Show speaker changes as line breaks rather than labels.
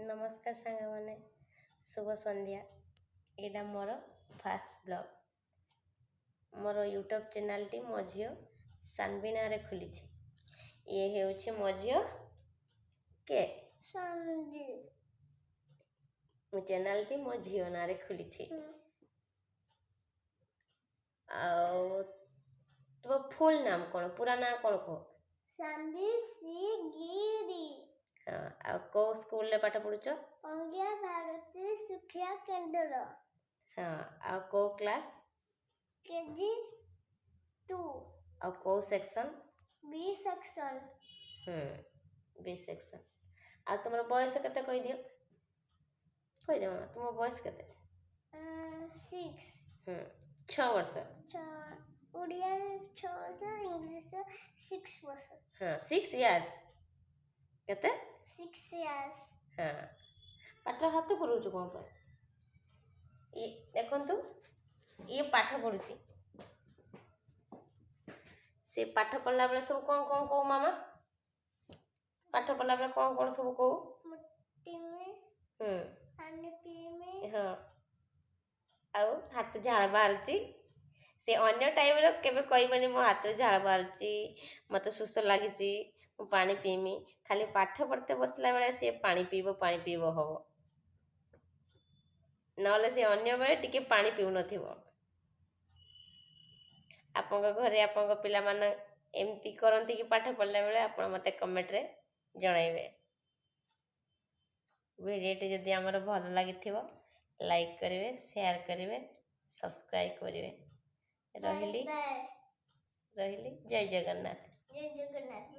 नमस्कार सांग मैंने शुभ संध्या। यहाँ मोर फास्ट ब्लॉग मोर यूट्यूब चैनल टी मो झी सानवी ना खुली। ये हूँ मो झी के मो चैनल टी मो झी ना खुली। तो फुल नाम कौन पूरा ना कौन कह
सानवी सी गिरी।
हाँ आ को स्कूल रे पाठ पढुछ
अंगिया भारती शिक्षा केंद्र।
हाँ आ को क्लास
केजी 2
आ को section
B section.
B section. आ तुमर बयस केते कहि दियो मामा तुम बयस केते
6
6 वर्ष।
ओडिया 6 वर्ष इंग्लिश 6 वर्ष।
हाँ 6 इयर्स केते
6 इयर्स।
हाँ पाठ हाथ पढुछ कोन पर ये देखंतु ये पाठ पढुची से पाठ पढ़ला बेले सब कौन कौन को मामा पाठ पढ़ला बेले कौन कौन सब को
मुट्ठी में पानी पी में
हाँ आउ हाथ झाड़ बाहरची से अन्य टाइम रो केबे कहबनी मो हाथ झाड़ बाहरची मते सुस लागिची मु पानी पीमी खाली पाठ पढ़ते बसला बेले से पानी पीबो हो नले से अन्य बेले टिके पानी पीउ नथिबो। आपन घरे आपन पिला मान एमती करंती कि पाठ पढ़ला बेले आपन मते कमेंट रे जणाइबे। वीडियो जदि हमर भल लागिथिबो लाइक करिवे शेयर करिवे सब्सक्राइब करिवे। रहिली जय जगन्नाथ।
जय जगन्नाथ।